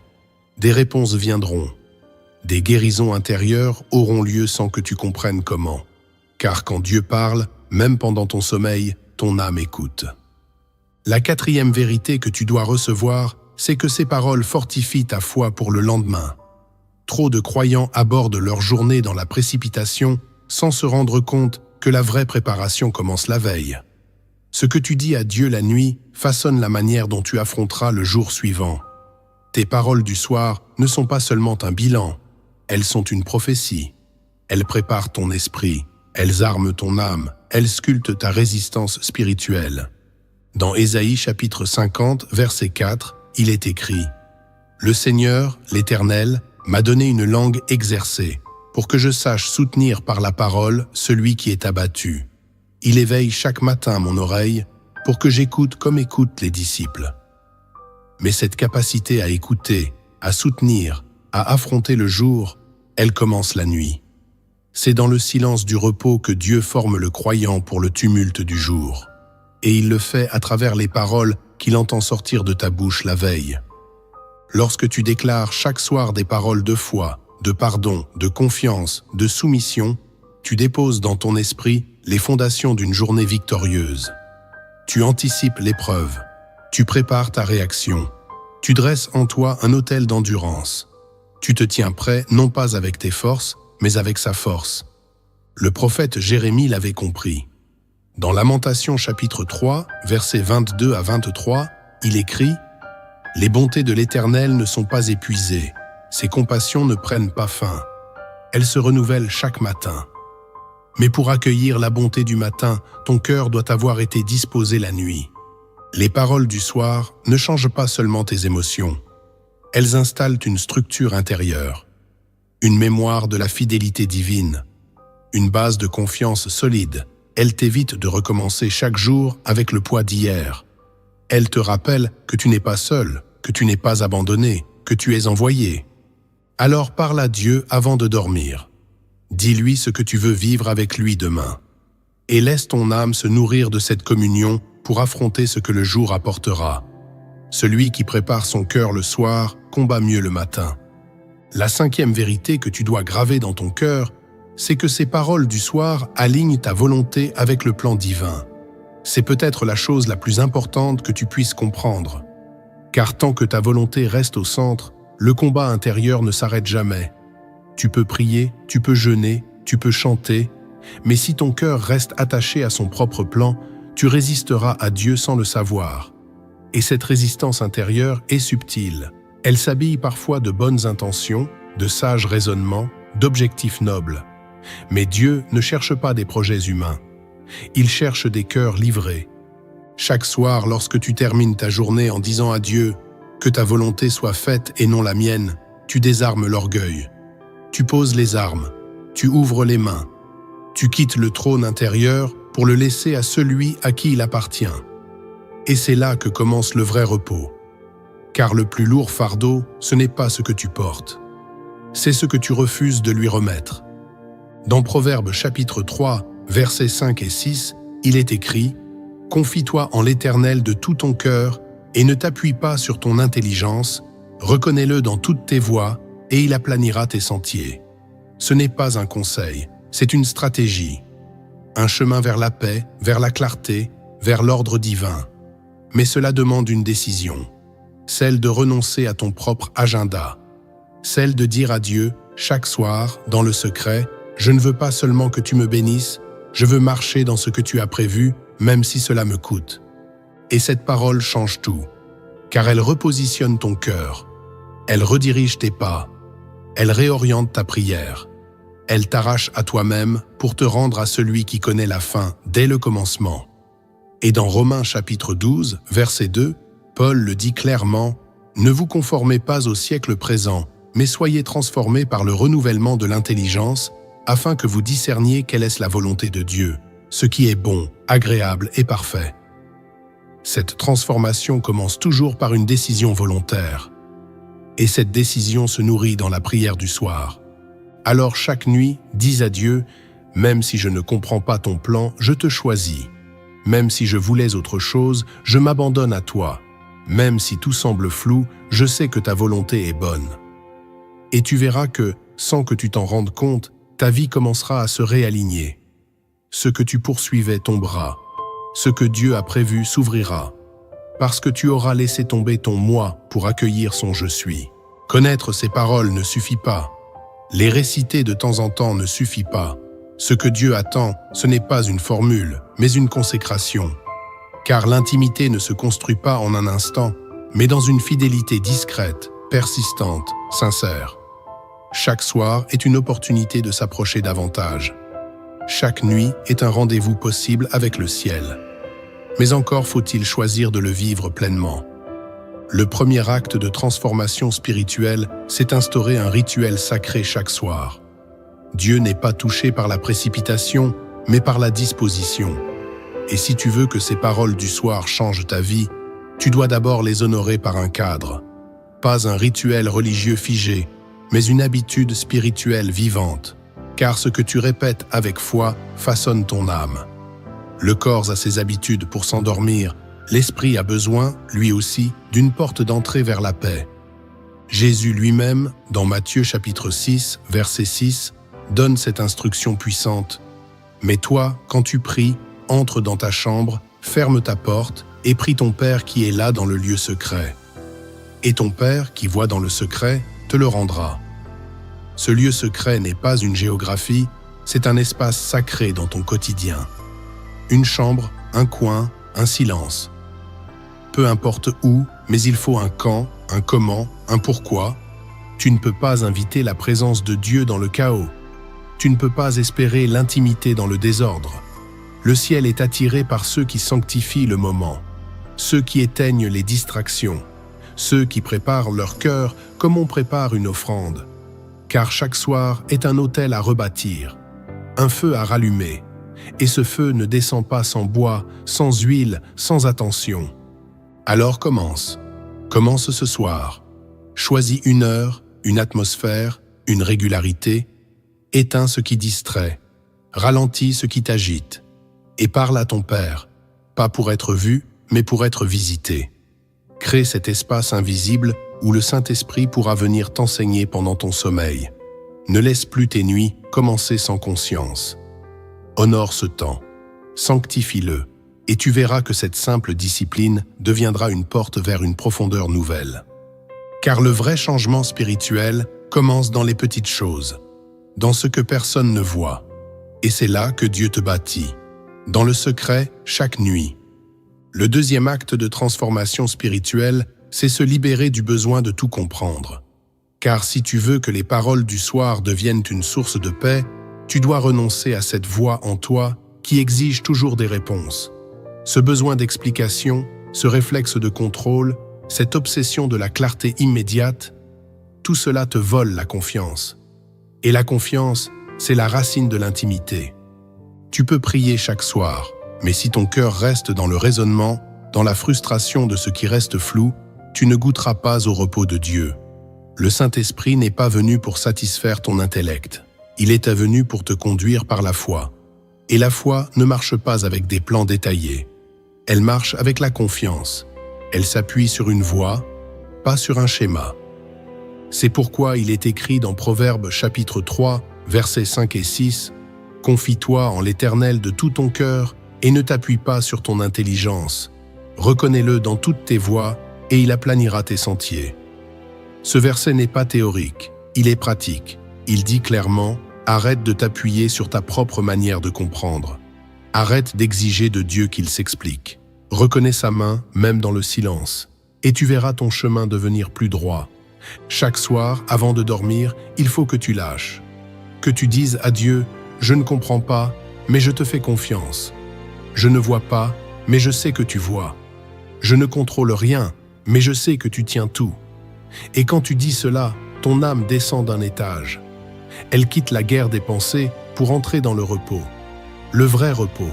Des réponses viendront. Des guérisons intérieures auront lieu sans que tu comprennes comment. Car quand Dieu parle, même pendant ton sommeil, ton âme écoute. La quatrième vérité que tu dois recevoir, c'est que ces paroles fortifient ta foi pour le lendemain. Trop de croyants abordent leur journée dans la précipitation sans se rendre compte que la vraie préparation commence la veille. Ce que tu dis à Dieu la nuit façonne la manière dont tu affronteras le jour suivant. Tes paroles du soir ne sont pas seulement un bilan, elles sont une prophétie. Elles préparent ton esprit, elles arment ton âme, elles sculptent ta résistance spirituelle. Dans Ésaïe chapitre 50, verset 4, il est écrit « Le Seigneur, l'Éternel, m'a donné une langue exercée, pour que je sache soutenir par la parole celui qui est abattu. Il éveille chaque matin mon oreille, pour que j'écoute comme écoutent les disciples. » Mais cette capacité à écouter, à soutenir, à affronter le jour, elle commence la nuit. C'est dans le silence du repos que Dieu forme le croyant pour le tumulte du jour. Et il le fait à travers les paroles qu'il entend sortir de ta bouche la veille. Lorsque tu déclares chaque soir des paroles de foi, de pardon, de confiance, de soumission, tu déposes dans ton esprit les fondations d'une journée victorieuse. Tu anticipes l'épreuve, tu prépares ta réaction, tu dresses en toi un autel d'endurance. Tu te tiens prêt non pas avec tes forces, mais avec sa force. Le prophète Jérémie l'avait compris. Dans Lamentations chapitre 3, versets 22 à 23, il écrit « Les bontés de l'Éternel ne sont pas épuisées, ses compassions ne prennent pas fin. Elles se renouvellent chaque matin. Mais pour accueillir la bonté du matin, ton cœur doit avoir été disposé la nuit. Les paroles du soir ne changent pas seulement tes émotions. Elles installent une structure intérieure, une mémoire de la fidélité divine, une base de confiance solide. Elles t'évitent de recommencer chaque jour avec le poids d'hier. Elles te rappellent que tu n'es pas seul, que tu n'es pas abandonné, que tu es envoyé. Alors parle à Dieu avant de dormir. Dis-lui ce que tu veux vivre avec lui demain. Et laisse ton âme se nourrir de cette communion pour affronter ce que le jour apportera. Celui qui prépare son cœur le soir combat mieux le matin. La cinquième vérité que tu dois graver dans ton cœur, c'est que ces paroles du soir alignent ta volonté avec le plan divin. C'est peut-être la chose la plus importante que tu puisses comprendre. Car tant que ta volonté reste au centre, le combat intérieur ne s'arrête jamais. Tu peux prier, tu peux jeûner, tu peux chanter, mais si ton cœur reste attaché à son propre plan, tu résisteras à Dieu sans le savoir. Et cette résistance intérieure est subtile. Elle s'habille parfois de bonnes intentions, de sages raisonnements, d'objectifs nobles. Mais Dieu ne cherche pas des projets humains. Il cherche des cœurs livrés. Chaque soir, lorsque tu termines ta journée en disant à Dieu « Que ta volonté soit faite et non la mienne », tu désarmes l'orgueil. Tu poses les armes, tu ouvres les mains. Tu quittes le trône intérieur pour le laisser à celui à qui il appartient. Et c'est là que commence le vrai repos. Car le plus lourd fardeau, ce n'est pas ce que tu portes. C'est ce que tu refuses de lui remettre. Dans Proverbes chapitre 3, versets 5 et 6, il est écrit « Confie-toi en l'Éternel de tout ton cœur et ne t'appuie pas sur ton intelligence, reconnais-le dans toutes tes voies et il aplanira tes sentiers. » Ce n'est pas un conseil, c'est une stratégie. Un chemin vers la paix, vers la clarté, vers l'ordre divin. Mais cela demande une décision, celle de renoncer à ton propre agenda, celle de dire à Dieu, chaque soir, dans le secret, « Je ne veux pas seulement que tu me bénisses, je veux marcher dans ce que tu as prévu, même si cela me coûte. » Et cette parole change tout, car elle repositionne ton cœur, elle redirige tes pas, elle réoriente ta prière, elle t'arrache à toi-même pour te rendre à celui qui connaît la fin dès le commencement. Et dans Romains chapitre 12, verset 2, Paul le dit clairement, « Ne vous conformez pas au siècle présent, mais soyez transformés par le renouvellement de l'intelligence, afin que vous discerniez quelle est la volonté de Dieu, ce qui est bon, agréable et parfait. » Cette transformation commence toujours par une décision volontaire. Et cette décision se nourrit dans la prière du soir. Alors chaque nuit, dis à Dieu, « Même si je ne comprends pas ton plan, je te choisis. Même si je voulais autre chose, je m'abandonne à toi. Même si tout semble flou, je sais que ta volonté est bonne. » Et tu verras que, sans que tu t'en rendes compte, ta vie commencera à se réaligner. Ce que tu poursuivais tombera. Ce que Dieu a prévu s'ouvrira. Parce que tu auras laissé tomber ton « moi » pour accueillir son « je suis ». Connaître ces paroles ne suffit pas. Les réciter de temps en temps ne suffit pas. Ce que Dieu attend, ce n'est pas une formule, mais une consécration. Car l'intimité ne se construit pas en un instant, mais dans une fidélité discrète, persistante, sincère. Chaque soir est une opportunité de s'approcher davantage. Chaque nuit est un rendez-vous possible avec le ciel. Mais encore faut-il choisir de le vivre pleinement. Le premier acte de transformation spirituelle, c'est instaurer un rituel sacré chaque soir. Dieu n'est pas touché par la précipitation, mais par la disposition. Et si tu veux que ces paroles du soir changent ta vie, tu dois d'abord les honorer par un cadre. Pas un rituel religieux figé, mais une habitude spirituelle vivante. Car ce que tu répètes avec foi façonne ton âme. Le corps a ses habitudes pour s'endormir, l'esprit a besoin, lui aussi, d'une porte d'entrée vers la paix. Jésus lui-même, dans Matthieu chapitre 6, verset 6, donne cette instruction puissante. « Mais toi, quand tu pries, entre dans ta chambre, ferme ta porte et prie ton Père qui est là dans le lieu secret. Et ton Père, qui voit dans le secret, te le rendra. » Ce lieu secret n'est pas une géographie, c'est un espace sacré dans ton quotidien. Une chambre, un coin, un silence. Peu importe où, mais il faut un quand, un comment, un pourquoi. Tu ne peux pas inviter la présence de Dieu dans le chaos. Tu ne peux pas espérer l'intimité dans le désordre. Le ciel est attiré par ceux qui sanctifient le moment, ceux qui éteignent les distractions, ceux qui préparent leur cœur comme on prépare une offrande. Car chaque soir est un autel à rebâtir, un feu à rallumer, et ce feu ne descend pas sans bois, sans huile, sans attention. Alors commence ce soir. Choisis une heure, une atmosphère, une régularité, éteins ce qui distrait, ralentis ce qui t'agite, et parle à ton Père, pas pour être vu, mais pour être visité. Crée cet espace invisible où le Saint-Esprit pourra venir t'enseigner pendant ton sommeil. Ne laisse plus tes nuits commencer sans conscience. Honore ce temps, sanctifie-le, et tu verras que cette simple discipline deviendra une porte vers une profondeur nouvelle. Car le vrai changement spirituel commence dans les petites choses, dans ce que personne ne voit. Et c'est là que Dieu te bâtit, dans le secret, chaque nuit. Le deuxième acte de transformation spirituelle, c'est se libérer du besoin de tout comprendre. Car si tu veux que les paroles du soir deviennent une source de paix, tu dois renoncer à cette voix en toi qui exige toujours des réponses. Ce besoin d'explication, ce réflexe de contrôle, cette obsession de la clarté immédiate, tout cela te vole la confiance. Et la confiance, c'est la racine de l'intimité. Tu peux prier chaque soir, mais si ton cœur reste dans le raisonnement, dans la frustration de ce qui reste flou, tu ne goûteras pas au repos de Dieu. Le Saint-Esprit n'est pas venu pour satisfaire ton intellect. Il est venu pour te conduire par la foi. Et la foi ne marche pas avec des plans détaillés. Elle marche avec la confiance. Elle s'appuie sur une voie, pas sur un schéma. C'est pourquoi il est écrit dans Proverbes chapitre 3, versets 5 et 6, « Confie-toi en l'Éternel de tout ton cœur et ne t'appuie pas sur ton intelligence. Reconnais-le dans toutes tes voies et il aplanira tes sentiers. » Ce verset n'est pas théorique, il est pratique. Il dit clairement « Arrête de t'appuyer sur ta propre manière de comprendre. Arrête d'exiger de Dieu qu'il s'explique. Reconnais sa main, même dans le silence, et tu verras ton chemin devenir plus droit. Chaque soir, avant de dormir, il faut que tu lâches. Que tu dises à Dieu « Je ne comprends pas, mais je te fais confiance. Je ne vois pas, mais je sais que tu vois. Je ne contrôle rien, mais je sais que tu tiens tout. » Et quand tu dis cela, ton âme descend d'un étage. Elle quitte la guerre des pensées pour entrer dans le repos. Le vrai repos.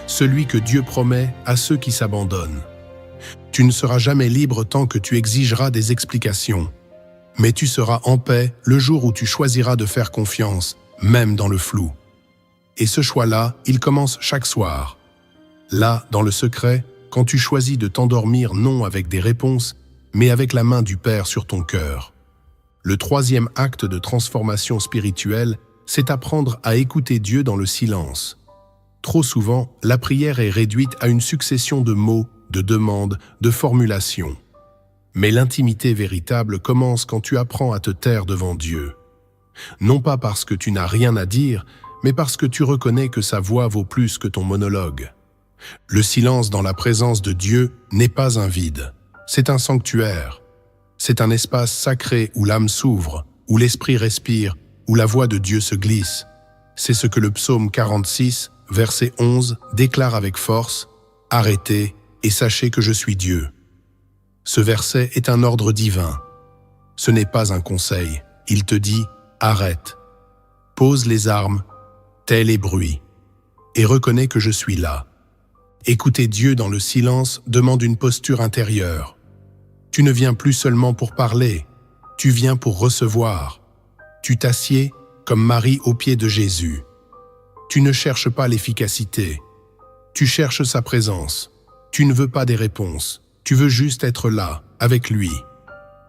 Celui que Dieu promet à ceux qui s'abandonnent. Tu ne seras jamais libre tant que tu exigeras des explications. Mais tu seras en paix le jour où tu choisiras de faire confiance, même dans le flou. Et ce choix-là, il commence chaque soir. Là, dans le secret, quand tu choisis de t'endormir non avec des réponses, mais avec la main du Père sur ton cœur. Le troisième acte de transformation spirituelle, c'est apprendre à écouter Dieu dans le silence. Trop souvent, la prière est réduite à une succession de mots, de demandes, de formulations. Mais l'intimité véritable commence quand tu apprends à te taire devant Dieu. Non pas parce que tu n'as rien à dire, mais parce que tu reconnais que sa voix vaut plus que ton monologue. Le silence dans la présence de Dieu n'est pas un vide, c'est un sanctuaire. C'est un espace sacré où l'âme s'ouvre, où l'esprit respire, où la voix de Dieu se glisse. C'est ce que le psaume 46, verset 11, déclare avec force « Arrêtez et sachez que je suis Dieu ». Ce verset est un ordre divin. Ce n'est pas un conseil. Il te dit « Arrête, pose les armes, tais les bruits, et reconnais que je suis là ». Écouter Dieu dans le silence demande une posture intérieure. Tu ne viens plus seulement pour parler, tu viens pour recevoir. Tu t'assieds comme Marie aux pieds de Jésus. Tu ne cherches pas l'efficacité, tu cherches sa présence. Tu ne veux pas des réponses, tu veux juste être là, avec lui.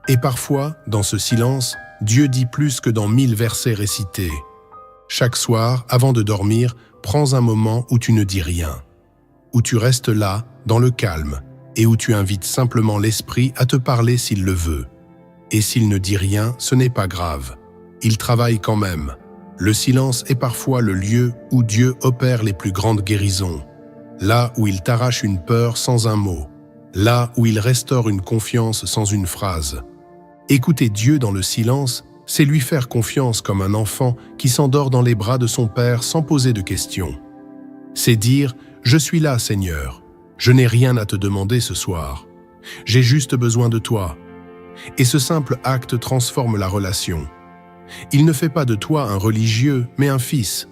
Et parfois, dans ce silence, Dieu dit plus que dans 1000 versets récités. Chaque soir, avant de dormir, prends un moment où tu ne dis rien, où tu restes là, dans le calme, et où tu invites simplement l'esprit à te parler s'il le veut. Et s'il ne dit rien, ce n'est pas grave. Il travaille quand même. Le silence est parfois le lieu où Dieu opère les plus grandes guérisons. Là où il t'arrache une peur sans un mot. Là où il restaure une confiance sans une phrase. Écouter Dieu dans le silence, c'est lui faire confiance comme un enfant qui s'endort dans les bras de son Père sans poser de questions. C'est dire « Je suis là, Seigneur. Je n'ai rien à te demander ce soir. J'ai juste besoin de toi. » Et ce simple acte transforme la relation. Il ne fait pas de toi un religieux, mais un fils.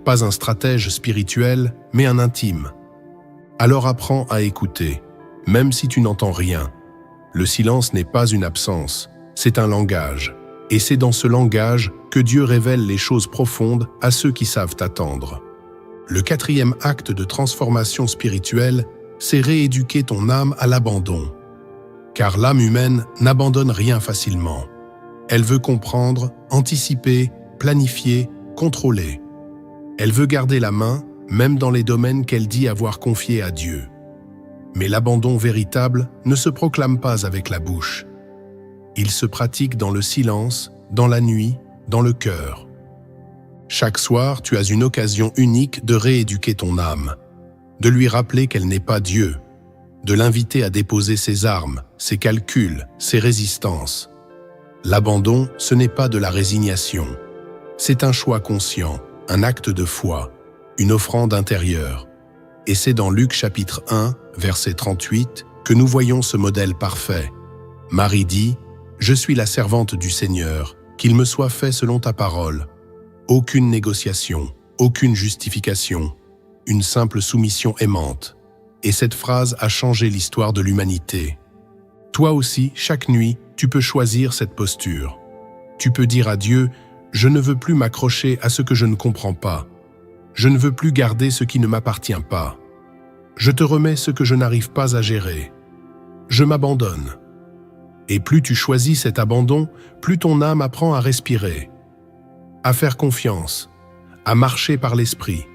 Pas un stratège spirituel, mais un intime. Alors apprends à écouter, même si tu n'entends rien. Le silence n'est pas une absence, c'est un langage. Et c'est dans ce langage que Dieu révèle les choses profondes à ceux qui savent attendre. Le quatrième acte de transformation spirituelle, c'est rééduquer ton âme à l'abandon. Car l'âme humaine n'abandonne rien facilement. Elle veut comprendre, anticiper, planifier, contrôler. Elle veut garder la main, même dans les domaines qu'elle dit avoir confiés à Dieu. Mais l'abandon véritable ne se proclame pas avec la bouche. Il se pratique dans le silence, dans la nuit, dans le cœur. Chaque soir, tu as une occasion unique de rééduquer ton âme, de lui rappeler qu'elle n'est pas Dieu, de l'inviter à déposer ses armes, ses calculs, ses résistances. L'abandon, ce n'est pas de la résignation. C'est un choix conscient, un acte de foi, une offrande intérieure. Et c'est dans Luc chapitre 1, verset 38, que nous voyons ce modèle parfait. Marie dit « Je suis la servante du Seigneur, qu'il me soit fait selon ta parole. » Aucune négociation, aucune justification, une simple soumission aimante. Et cette phrase a changé l'histoire de l'humanité. Toi aussi, chaque nuit, tu peux choisir cette posture. Tu peux dire à Dieu, Je ne veux plus m'accrocher à ce que je ne comprends pas. Je ne veux plus garder ce qui ne m'appartient pas. Je te remets ce que je n'arrive pas à gérer. Je m'abandonne. Et plus tu choisis cet abandon, plus ton âme apprend à respirer, à faire confiance, à marcher par l'esprit.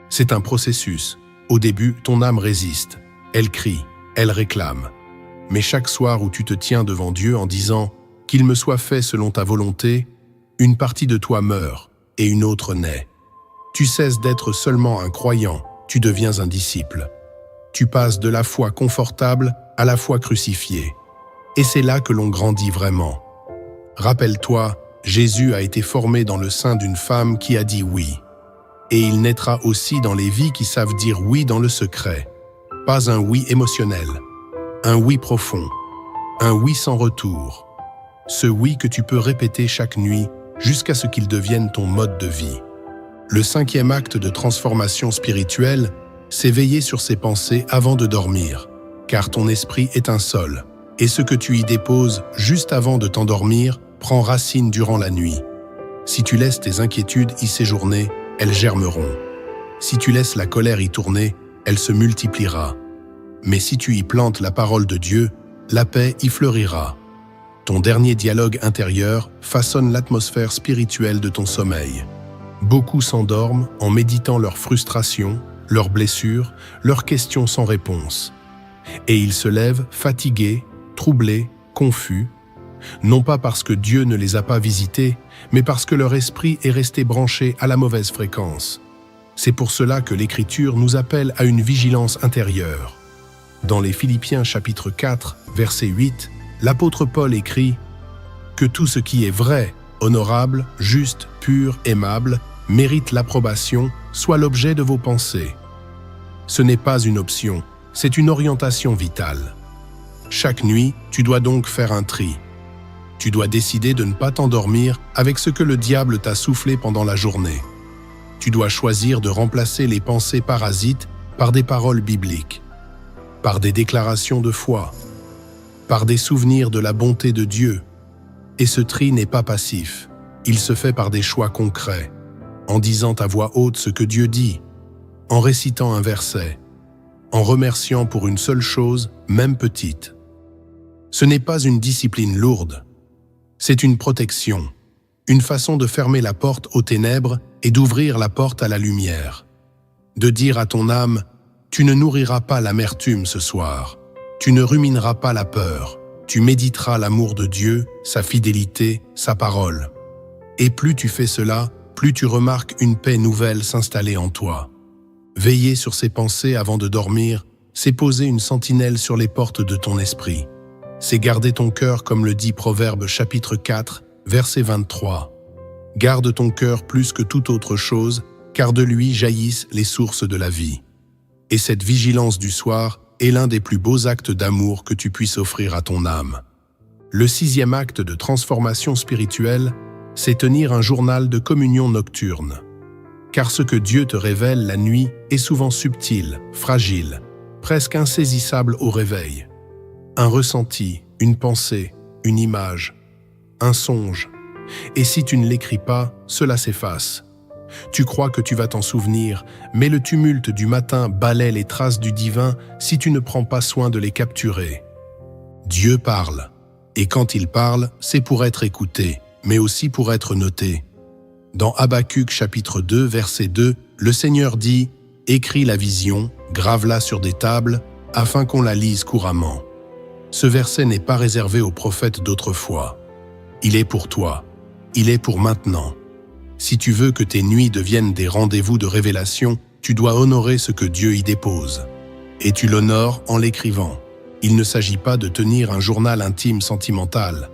C'est un processus. Au début, ton âme résiste. Elle crie, elle réclame. Mais chaque soir où tu te tiens devant Dieu en disant « Qu'il me soit fait selon ta volonté », une partie de toi meurt et une autre naît. Tu cesses d'être seulement un croyant, tu deviens un disciple. Tu passes de la foi confortable à la foi crucifiée. Et c'est là que l'on grandit vraiment. Rappelle-toi, Jésus a été formé dans le sein d'une femme qui a dit oui. Et il naîtra aussi dans les vies qui savent dire oui dans le secret. Pas un oui émotionnel, un oui profond, un oui sans retour. Ce oui que tu peux répéter chaque nuit jusqu'à ce qu'il devienne ton mode de vie. Le 5e acte de transformation spirituelle, c'est veiller sur ses pensées avant de dormir, car ton esprit est un sol, et ce que tu y déposes juste avant de t'endormir prend racine durant la nuit. Si tu laisses tes inquiétudes y séjourner, elles germeront. Si tu laisses la colère y tourner, elle se multipliera. Mais si tu y plantes la parole de Dieu, la paix y fleurira. Ton dernier dialogue intérieur façonne l'atmosphère spirituelle de ton sommeil. Beaucoup s'endorment en méditant leurs frustrations, leurs blessures, leurs questions sans réponse. Et ils se lèvent fatigués, troublés, confus, non pas parce que Dieu ne les a pas visités, mais parce que leur esprit est resté branché à la mauvaise fréquence. C'est pour cela que l'Écriture nous appelle à une vigilance intérieure. Dans les Philippiens chapitre 4, verset 8, l'apôtre Paul écrit « Que tout ce qui est vrai, honorable, juste, pur, aimable, mérite l'approbation, soit l'objet de vos pensées. » Ce n'est pas une option, c'est une orientation vitale. Chaque nuit, tu dois donc faire un tri. Tu dois décider de ne pas t'endormir avec ce que le diable t'a soufflé pendant la journée. Tu dois choisir de remplacer les pensées parasites par des paroles bibliques, par des déclarations de foi, par des souvenirs de la bonté de Dieu. Et ce tri n'est pas passif, il se fait par des choix concrets, en disant à voix haute ce que Dieu dit, en récitant un verset, en remerciant pour une seule chose, même petite. Ce n'est pas une discipline lourde, c'est une protection, une façon de fermer la porte aux ténèbres et d'ouvrir la porte à la lumière. De dire à ton âme, tu ne nourriras pas l'amertume ce soir, tu ne rumineras pas la peur, tu méditeras l'amour de Dieu, sa fidélité, sa parole. Et plus tu fais cela, plus tu remarques une paix nouvelle s'installer en toi. Veiller sur ses pensées avant de dormir, c'est poser une sentinelle sur les portes de ton esprit. C'est garder ton cœur comme le dit Proverbe chapitre 4, verset 23. Garde ton cœur plus que toute autre chose, car de lui jaillissent les sources de la vie. Et cette vigilance du soir est l'un des plus beaux actes d'amour que tu puisses offrir à ton âme. Le 6e acte de transformation spirituelle, c'est tenir un journal de communion nocturne. Car ce que Dieu te révèle la nuit est souvent subtil, fragile, presque insaisissable au réveil. Un ressenti, une pensée, une image, un songe. Et si tu ne l'écris pas, cela s'efface. Tu crois que tu vas t'en souvenir, mais le tumulte du matin balaie les traces du divin si tu ne prends pas soin de les capturer. Dieu parle, et quand il parle, c'est pour être écouté, mais aussi pour être noté. Dans Habacuc chapitre 2, verset 2, le Seigneur dit « Écris la vision, grave-la sur des tables, afin qu'on la lise couramment. » Ce verset n'est pas réservé aux prophètes d'autrefois. Il est pour toi. Il est pour maintenant. Si tu veux que tes nuits deviennent des rendez-vous de révélation, tu dois honorer ce que Dieu y dépose. Et tu l'honores en l'écrivant. Il ne s'agit pas de tenir un journal intime sentimental.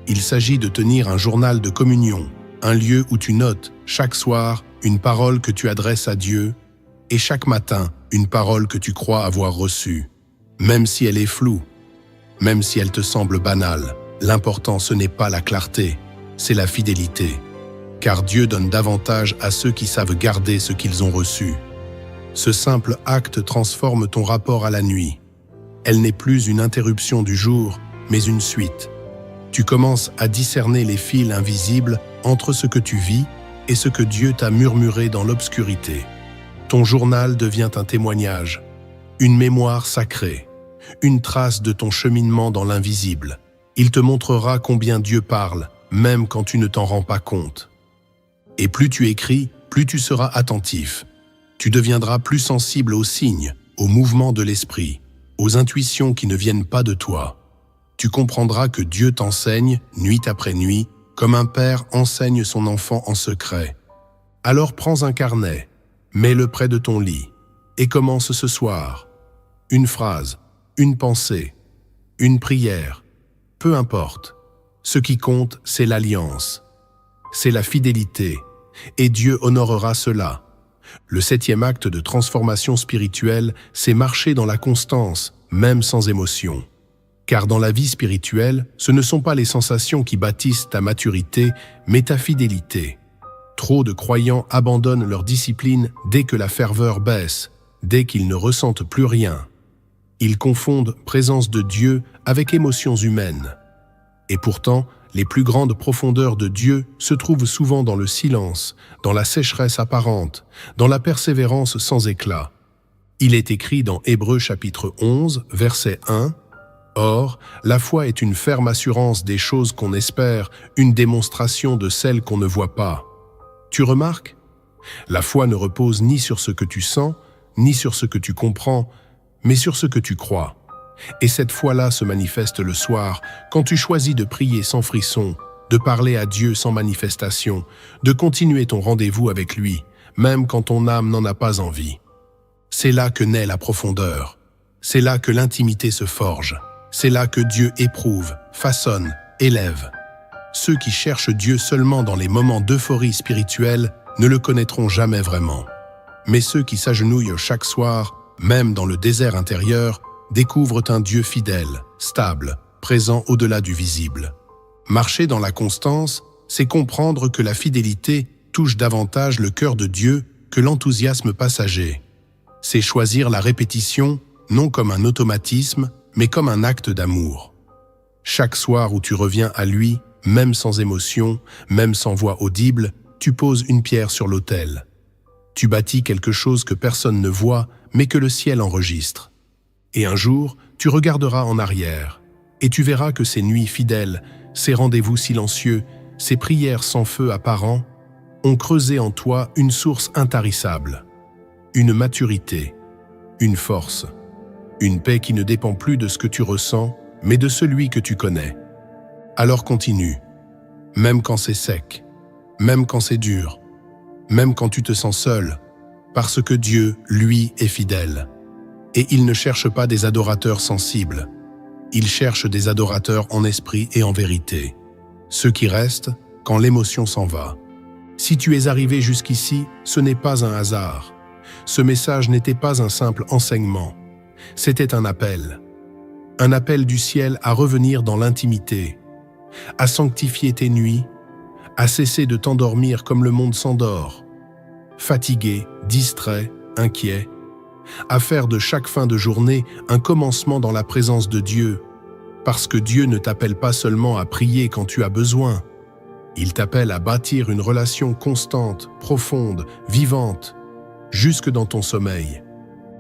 Il s'agit de tenir un journal de communion, un lieu où tu notes, chaque soir, une parole que tu adresses à Dieu, et chaque matin, une parole que tu crois avoir reçue. Même si elle est floue, même si elle te semble banale, l'important ce n'est pas la clarté, c'est la fidélité. Car Dieu donne davantage à ceux qui savent garder ce qu'ils ont reçu. Ce simple acte transforme ton rapport à la nuit. Elle n'est plus une interruption du jour, mais une suite. Tu commences à discerner les fils invisibles entre ce que tu vis et ce que Dieu t'a murmuré dans l'obscurité. Ton journal devient un témoignage, une mémoire sacrée, une trace de ton cheminement dans l'invisible. Il te montrera combien Dieu parle, même quand tu ne t'en rends pas compte. Et plus tu écris, plus tu seras attentif. Tu deviendras plus sensible aux signes, aux mouvements de l'esprit, aux intuitions qui ne viennent pas de toi. Tu comprendras que Dieu t'enseigne, nuit après nuit, comme un père enseigne son enfant en secret. Alors prends un carnet, mets-le près de ton lit, et commence ce soir. Une phrase, une pensée, une prière, peu importe. Ce qui compte, c'est l'alliance. C'est la fidélité, et Dieu honorera cela. Le 7e acte de transformation spirituelle, c'est marcher dans la constance, même sans émotion. Car dans la vie spirituelle, ce ne sont pas les sensations qui bâtissent ta maturité, mais ta fidélité. Trop de croyants abandonnent leur discipline dès que la ferveur baisse, dès qu'ils ne ressentent plus rien. Ils confondent présence de Dieu avec émotions humaines. Et pourtant, les plus grandes profondeurs de Dieu se trouvent souvent dans le silence, dans la sécheresse apparente, dans la persévérance sans éclat. Il est écrit dans Hébreux chapitre 11, verset 1, « Or, la foi est une ferme assurance des choses qu'on espère, une démonstration de celles qu'on ne voit pas. » Tu remarques? La foi ne repose ni sur ce que tu sens, ni sur ce que tu comprends, mais sur ce que tu crois. Et cette foi-là se manifeste le soir, quand tu choisis de prier sans frisson, de parler à Dieu sans manifestation, de continuer ton rendez-vous avec lui, même quand ton âme n'en a pas envie. C'est là que naît la profondeur. C'est là que l'intimité se forge. C'est là que Dieu éprouve, façonne, élève. Ceux qui cherchent Dieu seulement dans les moments d'euphorie spirituelle ne le connaîtront jamais vraiment. Mais ceux qui s'agenouillent chaque soir, même dans le désert intérieur, découvrent un Dieu fidèle, stable, présent au-delà du visible. Marcher dans la constance, c'est comprendre que la fidélité touche davantage le cœur de Dieu que l'enthousiasme passager. C'est choisir la répétition, non comme un automatisme, mais comme un acte d'amour. Chaque soir où tu reviens à lui, même sans émotion, même sans voix audible, tu poses une pierre sur l'autel. Tu bâtis quelque chose que personne ne voit, mais que le ciel enregistre. Et un jour, tu regarderas en arrière, et tu verras que ces nuits fidèles, ces rendez-vous silencieux, ces prières sans feu apparent, ont creusé en toi une source intarissable, une maturité, une force, une paix qui ne dépend plus de ce que tu ressens, mais de celui que tu connais. Alors continue, même quand c'est sec, même quand c'est dur, même quand tu te sens seul, parce que Dieu, lui, est fidèle. Et il ne cherche pas des adorateurs sensibles. Il cherche des adorateurs en esprit et en vérité. Ceux qui restent quand l'émotion s'en va. Si tu es arrivé jusqu'ici, ce n'est pas un hasard. Ce message n'était pas un simple enseignement. C'était un appel. Un appel du ciel à revenir dans l'intimité, à sanctifier tes nuits, à cesser de t'endormir comme le monde s'endort, fatigué, distrait, inquiet, à faire de chaque fin de journée un commencement dans la présence de Dieu, parce que Dieu ne t'appelle pas seulement à prier quand tu as besoin, il t'appelle à bâtir une relation constante, profonde, vivante, jusque dans ton sommeil.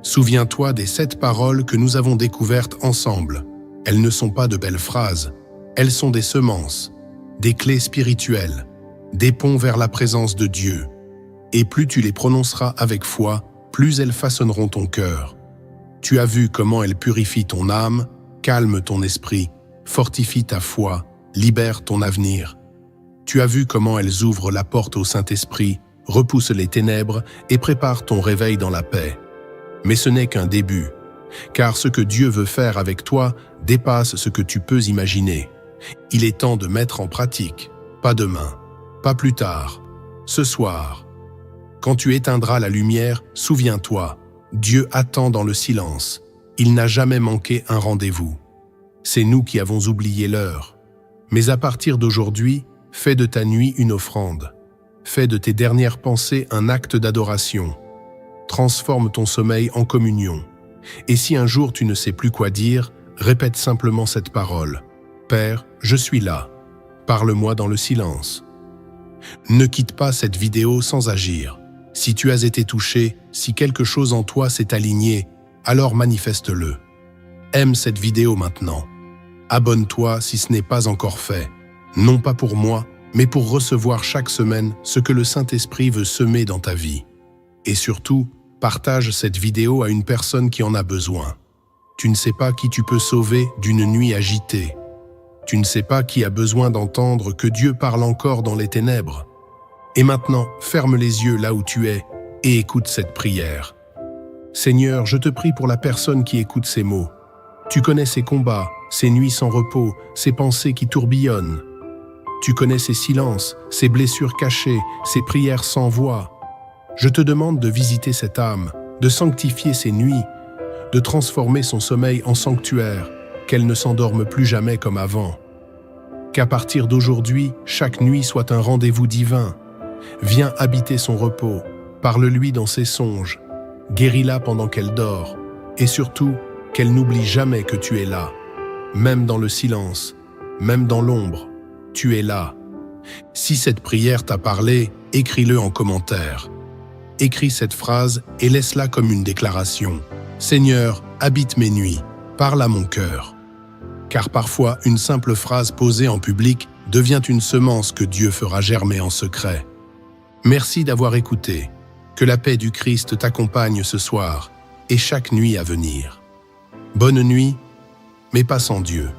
Souviens-toi des 7 paroles que nous avons découvertes ensemble. Elles ne sont pas de belles phrases, elles sont des semences, des clés spirituelles, des ponts vers la présence de Dieu. Et plus tu les prononceras avec foi, plus elles façonneront ton cœur. Tu as vu comment elles purifient ton âme, calment ton esprit, fortifient ta foi, libèrent ton avenir. Tu as vu comment elles ouvrent la porte au Saint-Esprit, repoussent les ténèbres et préparent ton réveil dans la paix. Mais ce n'est qu'un début, car ce que Dieu veut faire avec toi dépasse ce que tu peux imaginer. Il est temps de mettre en pratique, pas demain, pas plus tard, ce soir. Quand tu éteindras la lumière, souviens-toi, Dieu attend dans le silence. Il n'a jamais manqué un rendez-vous. C'est nous qui avons oublié l'heure. Mais à partir d'aujourd'hui, fais de ta nuit une offrande. Fais de tes dernières pensées un acte d'adoration. Transforme ton sommeil en communion. Et si un jour tu ne sais plus quoi dire, répète simplement cette parole. Père, je suis là. Parle-moi dans le silence. Ne quitte pas cette vidéo sans agir. Si tu as été touché, si quelque chose en toi s'est aligné, alors manifeste-le. Aime cette vidéo maintenant. Abonne-toi si ce n'est pas encore fait. Non pas pour moi, mais pour recevoir chaque semaine ce que le Saint-Esprit veut semer dans ta vie. Et surtout, partage cette vidéo à une personne qui en a besoin. Tu ne sais pas qui tu peux sauver d'une nuit agitée. Tu ne sais pas qui a besoin d'entendre que Dieu parle encore dans les ténèbres. Et maintenant, ferme les yeux là où tu es et écoute cette prière. Seigneur, je te prie pour la personne qui écoute ces mots. Tu connais ses combats, ses nuits sans repos, ses pensées qui tourbillonnent. Tu connais ses silences, ses blessures cachées, ses prières sans voix. Je te demande de visiter cette âme, de sanctifier ses nuits, de transformer son sommeil en sanctuaire, qu'elle ne s'endorme plus jamais comme avant. Qu'à partir d'aujourd'hui, chaque nuit soit un rendez-vous divin. Viens habiter son repos, parle-lui dans ses songes, guéris-la pendant qu'elle dort, et surtout, qu'elle n'oublie jamais que tu es là. Même dans le silence, même dans l'ombre, tu es là. Si cette prière t'a parlé, écris-le en commentaire. Écris cette phrase et laisse-la comme une déclaration. Seigneur, habite mes nuits, parle à mon cœur. Car parfois, une simple phrase posée en public devient une semence que Dieu fera germer en secret. Merci d'avoir écouté. Que la paix du Christ t'accompagne ce soir et chaque nuit à venir. Bonne nuit, mais pas sans Dieu.